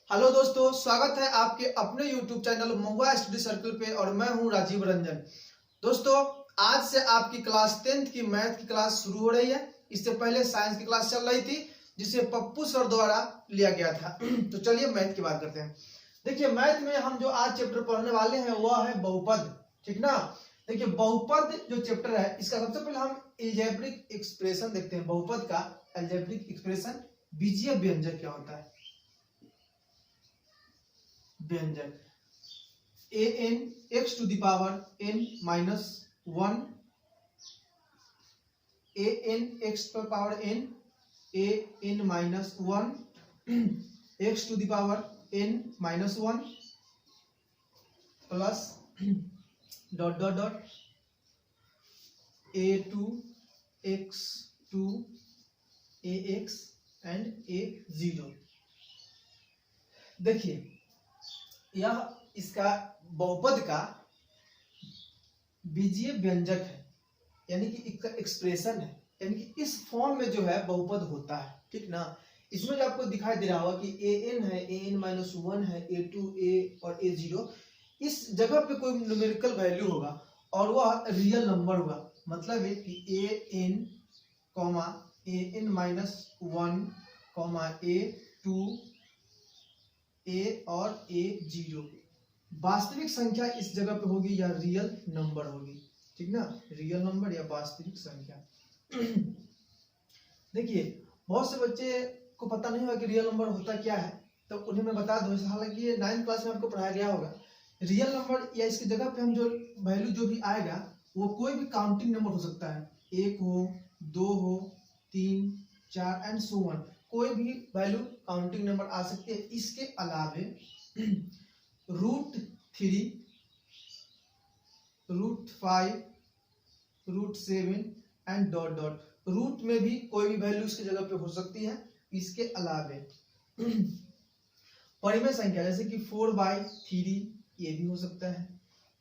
Hello दोस्तों, स्वागत है आपके अपने YouTube चैनल महुआ स्टडी सर्कल पे और मैं हूं राजीव रंजन। दोस्तों, आज से आपकी क्लास 10th की मैथ की क्लास शुरू हो रही है। इससे पहले साइंस की क्लास चल रही थी जिसे पप्पू सर द्वारा लिया गया था। तो चलिए मैथ की बात करते हैं। देखिए, मैथ में हम जो आज चैप्टर पढ़ने वाले हैं वह है बहुपद, ठीक ना। देखिए, बहुपद जो चैप्टर है इसका सबसे पहले हम अलजेब्रिक एक्सप्रेशन देखते हैं। बहुपद का अलजेब्रिक एक्सप्रेशन, बीजीय व्यंजक क्या होता है। व्यंजक a n x to the power n minus 1 a n x per power n a n minus 1 x to the power n minus 1 plus dot dot dot a2 x2 ax and a0। देखिए, यह इसका बहुपद का बीजीय व्यंजक है, यानी कि इसका एक्सप्रेशन है, यानी कि इस फॉर्म में जो है बहुपद होता है, ठीक ना। इसमें जो आपको दिखाई दे रहा होगा कि an है, an-1 है, a2 a और a0, इस जगह पे कोई न्यूमेरिकल वैल्यू होगा और वह रियल नंबर होगा। मतलब है कि an, an-1, a2 a और a0 वास्तविक संख्या इस जगह पे होगी या रियल नंबर होगी, ठीक ना। रियल नंबर या वास्तविक संख्या। देखिए, बहुत से बच्चे को पता नहीं होगा कि रियल नंबर होता क्या है, तो उन्हें मैं बता दूं। हालांकि ये 9th क्लास में आपको पढ़ाया गया होगा। रियल नंबर या इसकी जगह पे हम जो वैल्यू जो भी आएगा वो कोई भी काउंटिंग नंबर हो सकता है, 1 हो, 2 हो, 3, 4 एंड सो ऑन। कोई भी वैल्यू काउंटिंग नंबर आ सकती है। इसके अलावे √3, √5, √7 एंड डॉट डॉट। रूट में भी कोई भी वैल्यू इसकी जगह पे हो सकती है। इसके अलावे परिमेय संख्या जैसे कि 4/3 ये भी हो सकता है,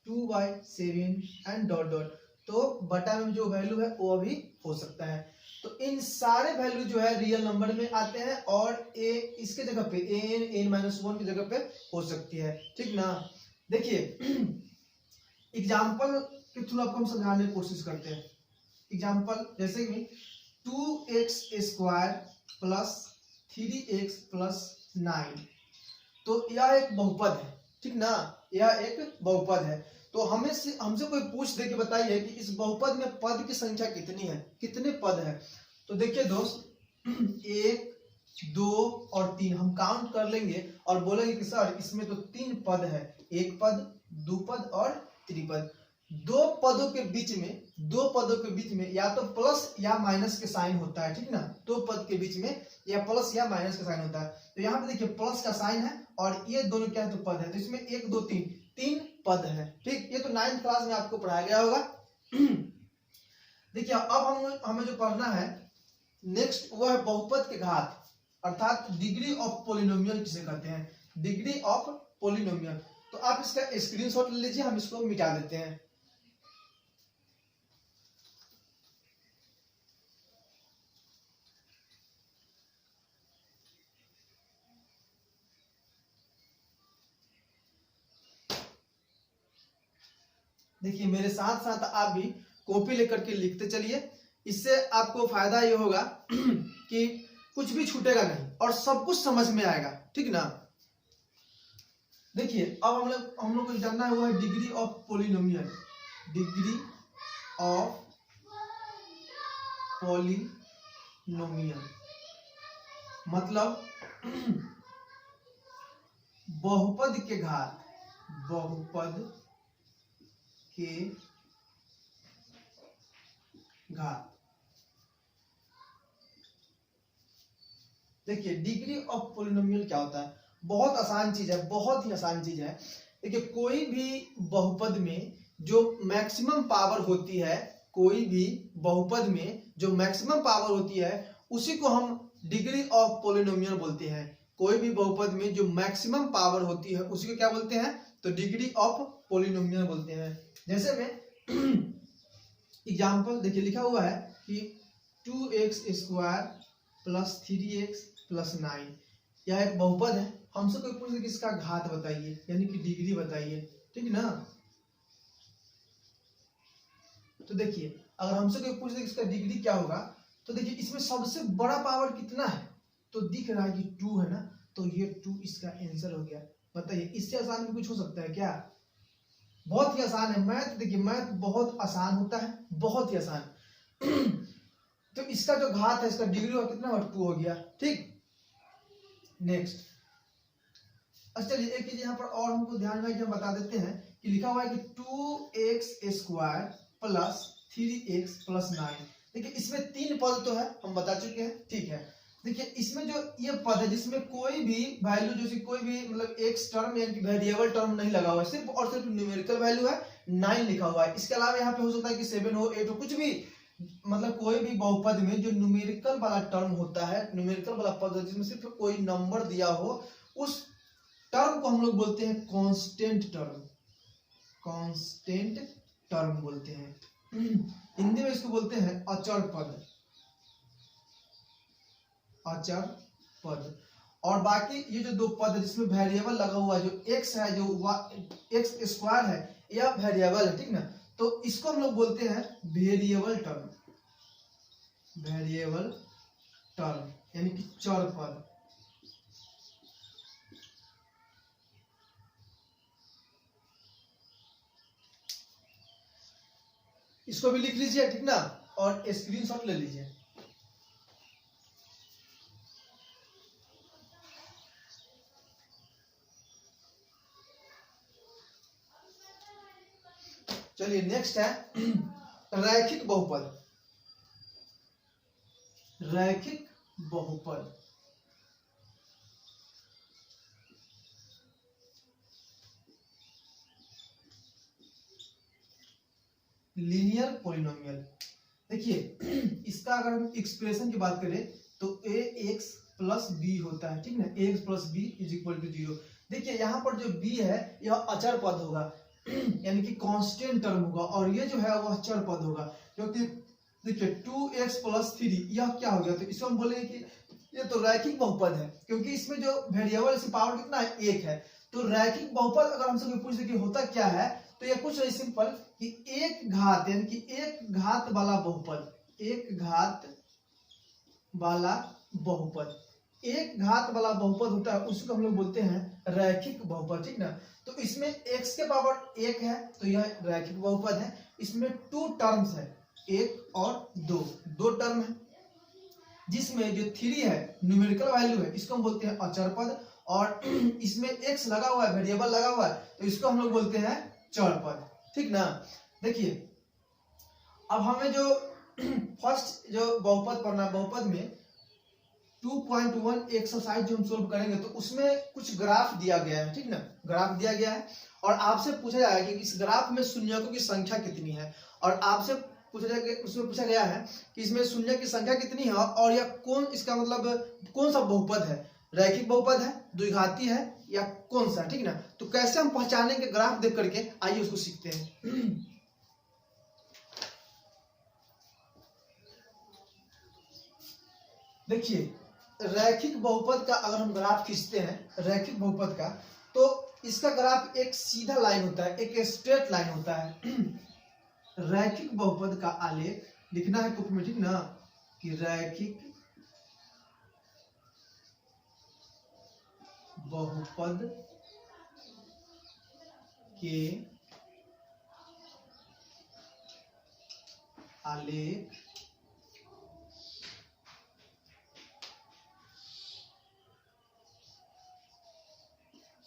2/7 एंड डॉट डॉट। तो बटा में जो वैल्यू है वो भी हो सकता है। तो इन सारे वैल्यू जो है रियल नंबर में आते हैं और ए इसके जगह पे an-1 की जगह पे हो सकती है, ठीक ना। देखिए, एग्जांपल के थ्रू आपको हम समझाने की कोशिश करते हैं। एग्जांपल जैसे कि 2x² प्लस 3x प्लस 9, तो यह एक बहुपद है, ठीक ना। यह एक बहुपद है। तो हमसे कोई पूछ दे कि बताइए कि इस बहुपद में पद की संख्या कितनी है, कितने पद है। तो देखिए दोस्त, 1, 2 और 3 हम काउंट कर लेंगे और बोलेंगे कि सर इसमें तो 3 पद है, 1 पद, 2 पद और त्रिपद। दो पदों के बीच में या तो प्लस या माइनस के साइन होता है, ठीक ना। दो पद के बीच में या प्लस या माइनस का साइन होता है। तो यहाँ पे देखिए प्लस का साइन है और ये दोनों क्या है, तो पद है। तो इसमें 1, 2, 3 पद है, ठीक। ये तो 9th क्लास में आपको पढ़ाया गया होगा। देखिए, अब हमें जो पढ़ना है नेक्स्ट वो है बहुपद के घात, अर्थात डिग्री ऑफ पोलिनोमियल किसे कहते हैं, डिग्री ऑफ पोलिनोमियल। तो आप इसका स्क्रीनशॉट ले लीजिए, हम इसको मिटा देते हैं। देखिए, मेरे साथ साथ आप भी कॉपी लेकर के लिखते चलिए। इससे आपको फायदा ये होगा कि कुछ भी छूटेगा नहीं और सब कुछ समझ में आएगा, ठीक ना। देखिए, अब हम लोग को जानना है वो है degree of polynomial. Degree of polynomial मतलब बहुपद के घात, बहुपद के घात। देखिए, डिग्री ऑफ पोलिनोमियल क्या होता है। बहुत आसान चीज है, बहुत ही आसान चीज है। देखिए, कोई भी बहुपद में जो मैक्सिमम पावर होती है, कोई भी बहुपद में जो मैक्सिमम पावर होती है उसी को हम डिग्री ऑफ पोलिनोमियल बोलते हैं। कोई भी बहुपद में जो मैक्सिमम पावर होती है उसी को क्या बोलते हैं, तो डिग्री ऑफ पोलिनोमियल बोलते हैं। जैसे में एग्जाम्पल देखिए लिखा हुआ है कि 2x² + 3x + 9, यह एक बहुपद है, हमसे कोई पूछ कि इसका घात बताइए यानी कि डिग्री बताइए, ठीक ना। तो देखिए अगर हमसे कोई पूछ कि इसका डिग्री क्या होगा, तो देखिए इसमें सबसे बड़ा पावर कितना है, तो दिख रहा है कि 2 है ना, तो ये 2 इसका आंसर हो गया। बताइए इससे आसान भी कुछ हो सकता है क्या? बहुत ही आसान है मैथ। देखिए मैथ बहुत आसान होता है, बहुत ही आसान। तो इसका जो घात है, इसका डिग्री होगा कितना, 2 हो गया, ठीक। नेक्स्ट, अच्छा चलिए एक चीज यहाँ पर और हमको ध्यान में हम बता देते हैं कि लिखा हुआ है कि 2x² प्लस 3x प्लस 9। देखिए इसमें 3 पद तो है, हम बता चुके हैं, ठीक है। देखिए इसमें जो ये पद है जिसमें कोई भी वैल्यू, जैसे कोई भी मतलब एक्स टर्म यानी कि वेरिएबल टर्म नहीं लगा हुआ है, सिर्फ और सिर्फ न्यूमेरिकल वैल्यू है, 9 लिखा हुआ है। इसके अलावा यहाँ पे हो सकता है कि 7 हो, 8 हो, कुछ भी, मतलब कोई भी बहुपद में जो न्यूमेरिकल वाला टर्म होता है, न्यूमेरिकल वाला पद जिसमें सिर्फ कोई नंबर दिया हो, उस टर्म को हम लोग बोलते हैं कांस्टेंट टर्म। कांस्टेंट टर्म बोलते हैं, हिंदी में इसको बोलते हैं अचर पद, अचर पद। और बाकी ये जो 2 पद है जिसमें वेरिएबल लगा हुआ है, जो x है, जो x² है, यह वेरिएबल है, ठीक ना। तो इसको हम लोग बोलते हैं वेरिएबल टर्म, वेरिएबल टर्म यानी कि चर पद। इसको भी लिख लीजिए, ठीक ना, और स्क्रीनशॉट ले लीजिए। चलिए नेक्स्ट है रैखिक बहुपद। रैखिक बहुपद, लीनियर पॉलिनोमियल। देखिए इसका अगर हम एक्सप्रेशन की बात करें तो ax प्लस बी होता है, ठीक ना, ax plus B is equal to 0। देखिए यहाँ पर जो b है यह अचर पद होगा, यानी कि कांस्टेंट टर्म होगा, और ये जो है वह चर पद होगा, क्योंकि देखिए 2x प्लस 3 यह क्या हो गया, तो इसको हम बोलेंगे कि ये तो रैखिक बहुपद है, क्योंकि इसमें जो वेरिएबल इसकी पावर कितना है, 1 है। तो रैखिक बहुपद अगर हमसे कोई पूछ दे कि होता क्या है, तो ये कुछ सिंपल कि एक घात यानी कि एक घात वाला बहुपद, एक घात वाला बहुपद, एक घात वाला बहुपद होता है, उसको हम लोग बोलते हैं रैखिक बहुपद, ठीक ना। तो इसमें x के पावर 1 है, तो यह रैखिक बहुपद है। इसमें 2 टर्म्स है, 1 और 2 टर्म है, जिसमें जो 3 है न्यूमेरिकल वैल्यू है, इसको हम बोलते हैं अचर पद, और इसमें x लगा हुआ है, वेरिएबल लगा हुआ है, तो इसको हम लोग बोलते हैं चर पद, ठीक ना। देखिए अब हमें जो फर्स्ट जो बहुपद पढ़ना, बहुपद में 2.1 एक्सरसाइज जो हम सोल्व करेंगे, तो उसमें कुछ ग्राफ दिया गया है, ठीक ना, ग्राफ दिया गया है, और आपसे पूछा जाएगा कि इस ग्राफ में शून्यकों की संख्या कितनी है, और आपसे पूछा जाएगा, उसमें पूछा गया है कि इसमें शून्य की संख्या कितनी है, और यह कौन, इसका मतलब कौन सा बहुपद है, रैखिक बहुपद है, द्विघाती है, या कौन सा, ठीक ना। तो कैसे हम पहचानेंगे ग्राफ देख करके, आइए उसको सीखते हैं। देखिए रैखिक बहुपद का अगर हम ग्राफ खींचते हैं, रैखिक बहुपद का, तो इसका ग्राफ एक सीधा लाइन होता है, एक स्ट्रेट लाइन होता है। रैखिक बहुपद का आलेख लिखना है बुक में, ठीक ना, कि रैखिक बहुपद के आलेख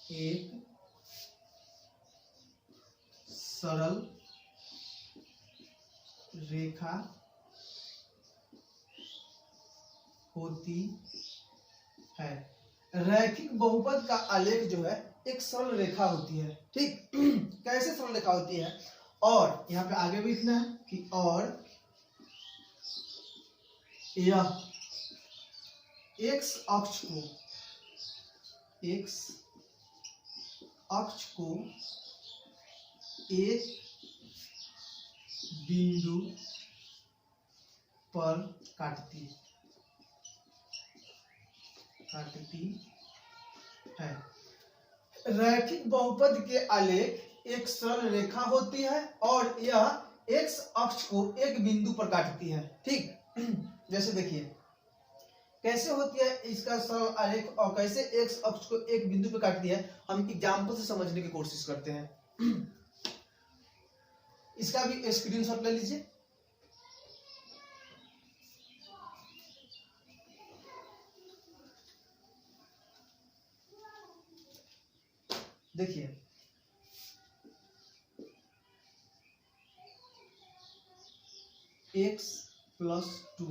एक सरल रेखा होती है। रैखिक बहुपद का आलेख जो है एक सरल रेखा होती है, ठीक। कैसे सरल रेखा होती है, और यहाँ पे आगे भी लिखना है कि और यह एक्स अक्ष को एक बिंदु पर काटती है। रैखिक बहुपद के आलेख एक सरल रेखा होती है और यह एक्स अक्ष को एक बिंदु पर काटती है। ठीक, जैसे देखिए कैसे होती है इसका सरल आलेख और कैसे एक्स अक्ष को एक बिंदु पर काटती है, हम एग्जाम्पल से समझने की कोशिश करते हैं। इसका भी स्क्रीनशॉट ले लीजिए। देखिए x+2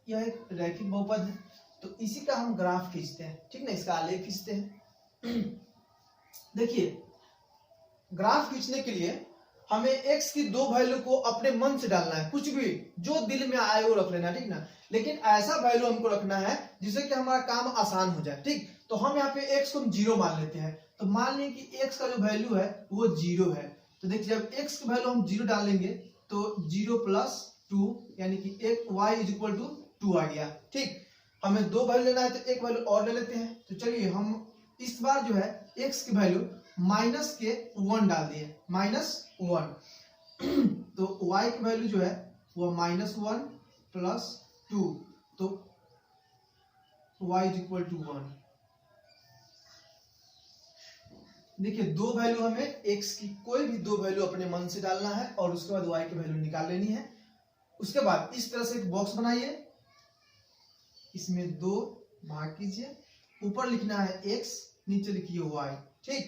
यह एक रैखिक बहुपद है, तो इसी का हम ग्राफ खींचते हैं। ठीक ना, इसका आलेख खींचते हैं। देखिए ग्राफ खींचने के लिए हमें x की दो वैल्यू को अपने मन से डालना है, कुछ भी जो दिल में आए वो रख लेना। ठीक ना, लेकिन ऐसा वैल्यू हमको रखना है जिससे कि हमारा काम आसान हो जाए। ठीक, तो हम यहाँ पे x को हम 0 मान लेते हैं। तो मान लें कि x का जो वैल्यू है वो 0 है। तो देखिए जब x की वैल्यू हम 0 डालेंगे तो 0+2 यानी कि y=2 आ गया। ठीक, हमें दो वैल्यू लेना है तो एक वैल्यू और ले लेते हैं। तो चलिए हम इस बार जो है x की वैल्यू -1 डाल दिए, -1। तो y की वैल्यू जो है वो -1 + 2, तो y=1। देखिए दो वैल्यू हमें x की कोई भी दो वैल्यू अपने मन से डालना है और उसके बाद y की वैल्यू निकाल लेनी है। उसके बाद इस तरह से एक बॉक्स बनाइए, इसमें 2 भाग कीजिए, ऊपर लिखना है x, नीचे लिखिए y। ठीक,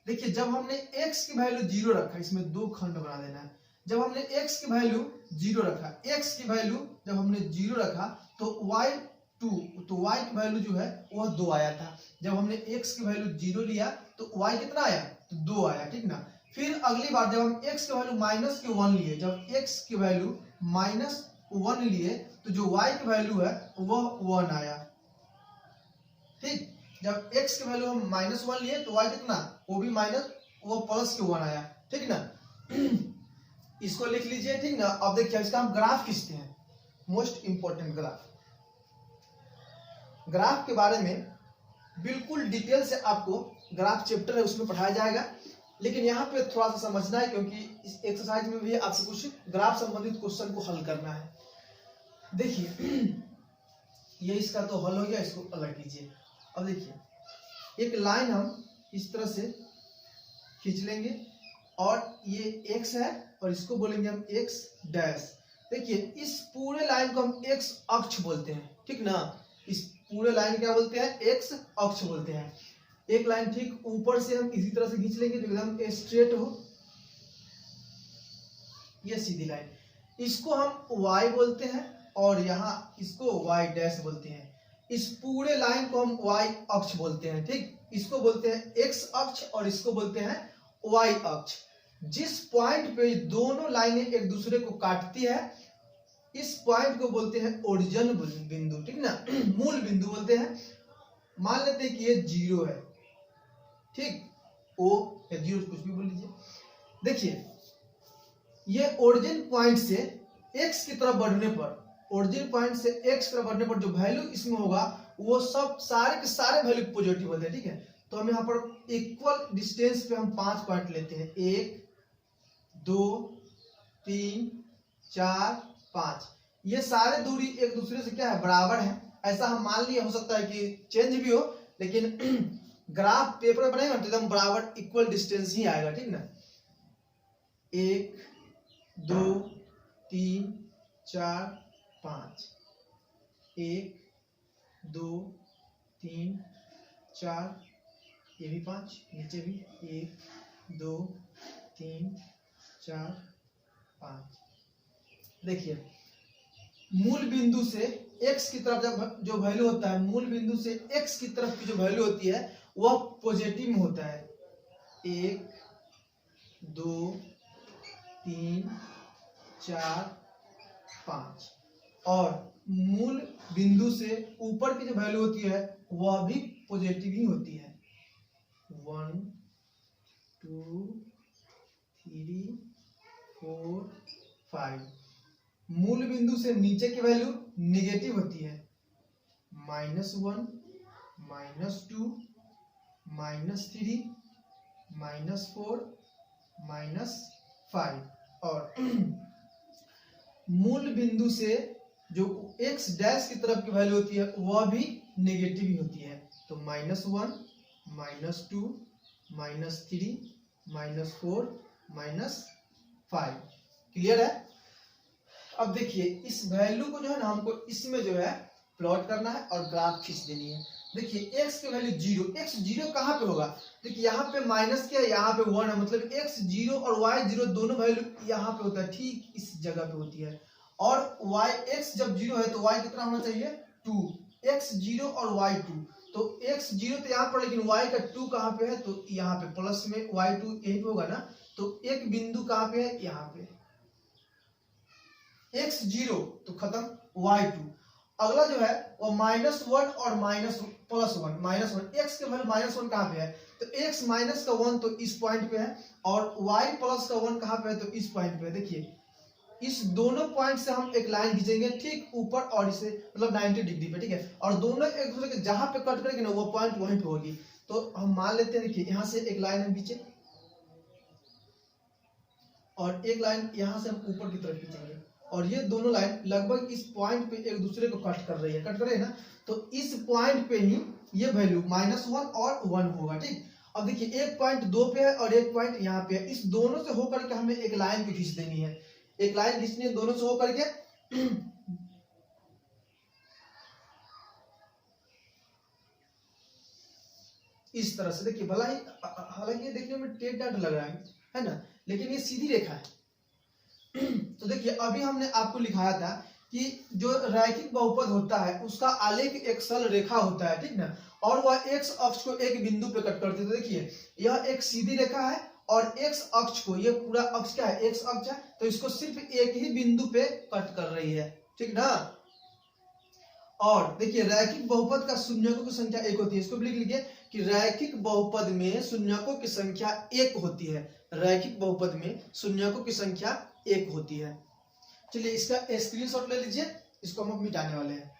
देखिए जब हमने x की वैल्यू 0 रखा, इसमें 2 खंड बना देना है। जब हमने x की वैल्यू 0 रखा, x की वैल्यू जब हमने 0 रखा तो y की वैल्यू जो है वह 2 आया था। जब हमने x की वैल्यू 0 लिया तो y कितना आया, तो 2 आया। ठीक ना, फिर अगली बार जब हम x की वैल्यू -1 लिए, जब x की वैल्यू -1 लिए तो जो y की वैल्यू है वह 1 आया। ठीक, जब x की वैल्यू हम -1 लिए तो y कितना, वो भी +1 आया। ठीक ना, इसको लिख लीजिए। ठीक ना, अब देखिए इसका हम ग्राफ खींचते हैं, मोस्ट इंपोर्टेंट ग्राफ। ग्राफ के बारे में बिल्कुल डिटेल से आपको ग्राफ चैप्टर है उसमें पढ़ाया जाएगा, लेकिन यहाँ पे थोड़ा सा समझना है क्योंकि इस एक्सरसाइज में भी आपको कुछ ग्राफ संबंधित क्वेश्चन को हल करना है। देखिए ये इसका तो हल हो गया, इसको अलग कीजिए। अब देखिए एक लाइन हम इस तरह से खींच लेंगे और ये x है और इसको बोलेंगे हम x डैश। देखिए इस पूरे लाइन को हम x अक्ष बोलते हैं। ठीक ना, इस पूरे लाइन क्या बोलते हैं, x अक्ष बोलते हैं। एक लाइन ठीक ऊपर से हम इसी तरह से खींच लेंगे जो एकदम स्ट्रेट हो, ये सीधी लाइन, इसको हम y बोलते हैं और यहाँ इसको y डैश बोलते हैं। इस पूरे लाइन को हम y अक्ष बोलते हैं। ठीक, इसको बोलते हैं x अक्ष और इसको बोलते हैं y अक्ष। जिस पॉइंट पे दोनों लाइनें एक दूसरे को काटती है इस पॉइंट को बोलते हैं ओरिजिन बिंदु। ठीक ना, मूल बिंदु बोलते हैं। मान लेते हैं कि ये 0 है। ठीक, o या 0 कुछ भी बोल लीजिए। देखिए ये ओरिजिन पॉइंट से x की तरफ बढ़ने पर, ओरिजिन पॉइंट से x की तरफ बढ़ने पर जो वैल्यू इसमें होगा वो सब सारे के सारे वैल्यू पॉजिटिव होते हैं। ठीक है, तो हम यहाँ पर इक्वल डिस्टेंस पे हम 5 पॉइंट लेते हैं, 1 2 3 4 5। ये सारे दूरी एक दूसरे से क्या है, बराबर है। ऐसा हम मान लिए, हो सकता है कि चेंज भी हो, लेकिन ग्राफ पेपर बनेगा तो एकदम बराबर इक्वल डिस्टेंस ही आएगा। ठीक ना, 1 2 3 4 5, 1 2 3 4, ये भी 5, नीचे भी 1 2 3 4 5। देखिए मूल बिंदु से x की तरफ जब जो वैल्यू होता है, मूल बिंदु से x की तरफ की जो वैल्यू होती है वह पॉजिटिव में होता है। 1 2 3 4 5 और मूल बिंदु से ऊपर की जो वैल्यू होती है वह भी पॉजिटिव ही होती है। 1 2 3 4 5। मूल बिंदु से नीचे की वैल्यू नेगेटिव होती है, -1 -2 -3 -4 -5 और मूल बिंदु से जो x डैश की तरफ की वैल्यू होती है वह भी नेगेटिव ही होती है। तो -1 -2 -3 -4 -5। क्लियर है। अब देखिए इस वैल्यू को जो है ना हमको इसमें जो है प्लॉट करना है और ग्राफ खींच देनी है। देखिए x की वैल्यू 0, x 0 कहाँ पे होगा? देखिए यहाँ पे माइनस क्या है, यहाँ पे 1 है, मतलब x 0 और y 0 दोनों वैल्यू यहाँ पे होता है, ठीक इस जगह पे होती है। और y x जब 0 है तो y कितना होना चाहिए? 2, x 0 और y 2, तो x 0 तो यहाँ पर, लेकिन y का 2 कहाँ पे है? तो यहाँ पे प्लस में y 2 यही पे होगा ना। तो एक बिंदु कहाँ पे है? यहाँ पे। x 0 तो खत्म, y 2। अगला जो है वो -1 और +1 -1, x के वैल्यू -1 कहाँ पे है? तो x माइनस का 1 तो इस पॉइंट पे है और y प्लस का 1 कहाँ पे है? तो इस पॉइंट पे है। देखिए इस दोनों पॉइंट से हम एक लाइन खींचेंगे ठीक ऊपर और इसे मतलब 90 डिग्री पे, ठीक है। और दोनों एक दूसरे के जहां पे कट करेंगे ना वो पॉइंट वहीं पे होगी। तो हम मान लेते हैं, देखिए यहाँ से एक लाइन हम खींचे और एक लाइन यहाँ से हम ऊपर की तरफ खींचेंगे और ये दोनों लाइन लगभग इस पॉइंट पे एक दूसरे को कट कर रही है, कट कर रही है ना। तो इस पॉइंट पे ही ये वैल्यू -1 और 1 होगा, ठीक। अब देखिए एक पॉइंट 2 पे है और एक पॉइंट यहाँ पे है, इस दोनों से होकर के हमें एक लाइन को खींच देनी है, एक लाइन खींचनी है दोनों से होकर के। इस तरह से देखिए, भला ही हालांकि देखने में टेढ़ टाढ़ लग रहा है ना, लेकिन ये सीधी रेखा है। तो देखिए अभी हमने आपको लिखाया था कि जो रैखिक बहुपद होता है उसका आलेख एक सरल रेखा होता है, ठीक ना, और वह x अक्ष को एक बिंदु पे कट करती है। तो देखिए यह एक सीधी रेखा है और x अक्ष को, ये पूरा अक्ष क्या है? x अक्ष है, तो इसको सिर्फ एक ही बिंदु पे कट कर रही है, ठीक ना। और देखिए रैखिक बहुपद का शून्यकों की संख्या 1 होती है, इसको भी लिख लीजिए कि रैखिक बहुपद में शून्यकों की संख्या 1 होती है, रैखिक बहुपद में शून्यकों की संख्या 1 होती है। चलिए इसका स्क्रीनशॉट ले लीजिए, इसको हम मिटाने वाले हैं।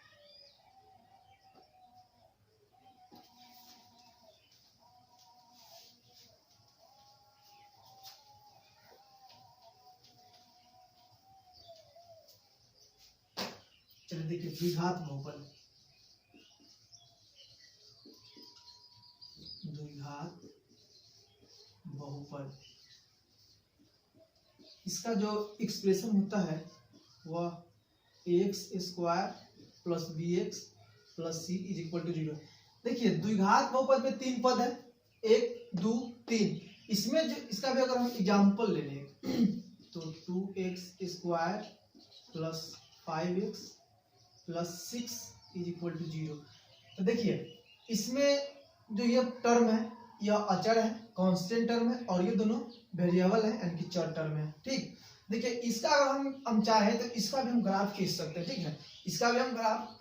चलिए देखिए द्विघात बहुपद, द्विघात बहुपद, इसका जो एक्सप्रेशन होता है वह ax² + bx + c = 0। देखिए द्विघात बहुपद में 3 पद है, 1 2 3। इसमें जो इसका भी अगर हम एग्जांपल ले लें तो 2x² + 5x + 6 = 0। तो देखिए इसमें जो ये टर्म है यह अचर है, कांस्टेंट टर्म है, और ये दोनों वेरिएबल है यानी कि चर टर्म है, ठीक। देखिए इसका अगर हम चाहे तो इसका भी हम ग्राफ खींच सकते हैं, ठीक है, इसका भी हम ग्राफ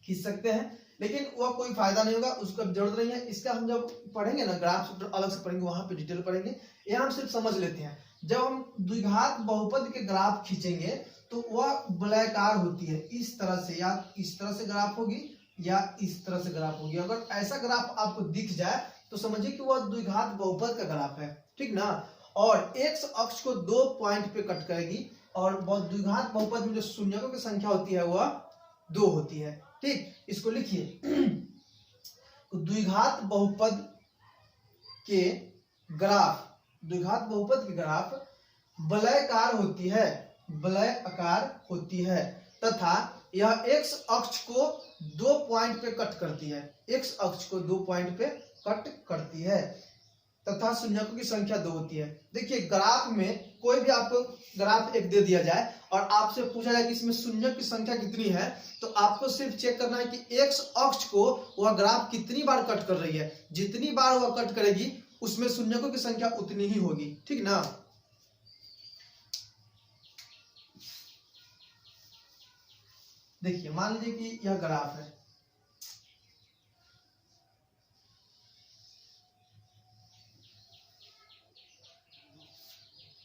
खींच सकते हैं, लेकिन वह कोई फायदा नहीं होगा, उसका जरूरत नहीं है। इसका हम जब पढ़ेंगे ना ग्राफ अलग से पढ़ेंगे, वहां पे डिटेल पढ़ेंगे। यहाँ हम सिर्फ समझ लेते हैं, जब हम द्विघात बहुपद के ग्राफ खींचेंगे तो वह वलयाकार होती है, इस तरह से, या इस तरह से ग्राफ होगी या इस तरह से ग्राफ होगी। अगर ऐसा ग्राफ आपको दिख जाए तो समझिए कि वह द्विघात बहुपद का ग्राफ है, ठीक ना। और x अक्ष को 2 पॉइंट पे कट करेगी और द्विघात बहुपद में जो शून्यकों की संख्या होती है वह 2 होती है, ठीक। इसको लिखिए द्विघात बहुपद के ग्राफ, द्विघात बहुपद की ग्राफ वलयाकार होती है, वलयाकार होती है तथा यह x अक्ष को 2 पॉइंट पे कट करती है, x अक्ष को 2 पॉइंट पे कट करती है तथा शून्यकों की संख्या 2 होती है। देखिए ग्राफ में कोई भी आपको ग्राफ एक दे दिया जाए और आपसे पूछा जाए कि इसमें शून्यक की संख्या कितनी है, तो आपको सिर्फ चेक करना है कि x अक्ष को वह ग्राफ कितनी बार कट कर रही है। जितनी बार वह कट करेगी उसमें शून्यकों की संख्या उतनी ही होगी, ठीक ना। देखिए मान लीजिए कि यह ग्राफ है,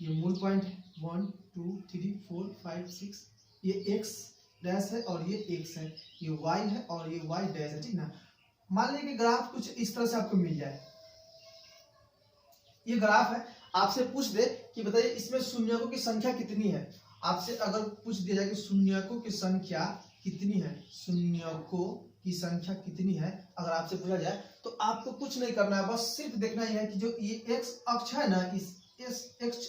ये मूल पॉइंट 1 2 3 4 5 6, ये x डैश है और ये x है, ये y है और ये y डैश है, ठीक ना। मान लीजिए कि ग्राफ कुछ इस तरह से आपको मिल जाए, ये ग्राफ है, आपसे पूछ दे कि बताइए इसमें शून्यकों की संख्या कितनी है। आपसे अगर पूछ दिया जाए कि शून्यकों की संख्या कितनी है, शून्यकों की संख्या कितनी है, अगर आपसे पूछा जाए तो आपको कुछ नहीं करना है, बस सिर्फ देखना ही है कि जो ये एक्स अक्ष है ना, इस एक्स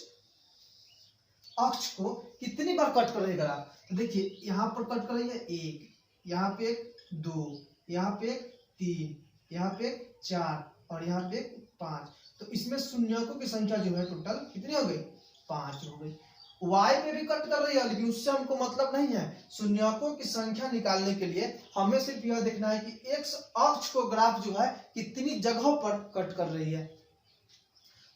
अक्ष को कितनी बार कट कर रही है ग्राफ। तो देखिए यहाँ पर कट कर रही है 1, यहाँ पे एक 2, यहाँ पे एक 3, यहाँ पे एक 4 और यहाँ पे एक 5। तो इसमें शून्यकों की संख्या जो है टोटल कितनी हो गई, 5 हो गई। y पे भी कट कर रही है, लेकिन उससे हमको मतलब नहीं है। शून्यकों की संख्या निकालने के लिए हमें सिर्फ यह देखना है कि एक्स अक्ष को ग्राफ जो है कितनी जगहों पर कट कर रही है।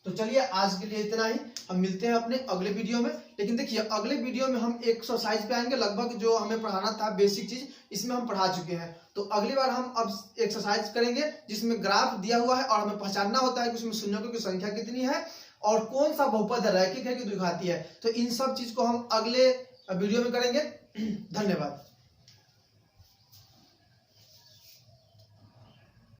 तो चलिए आज के लिए इतना ही, हम मिलते हैं अपने अगले वीडियो में। लेकिन देखिए अगले वीडियो में हम एक्सरसाइज पे आएंगे, लगभग जो हमें पढ़ाना था बेसिक चीज इसमें हम पढ़ा चुके हैं। तो अगली बार हम अब एक्सरसाइज करेंगे जिसमें ग्राफ दिया हुआ है और हमें पहचानना होता है कि उसमें शून्यकों की संख्या कितनी है और कौन सा बहुपद रैखिक है कि द्विघाती है। तो इन सब चीज को हम अगले वीडियो में करेंगे। धन्यवाद।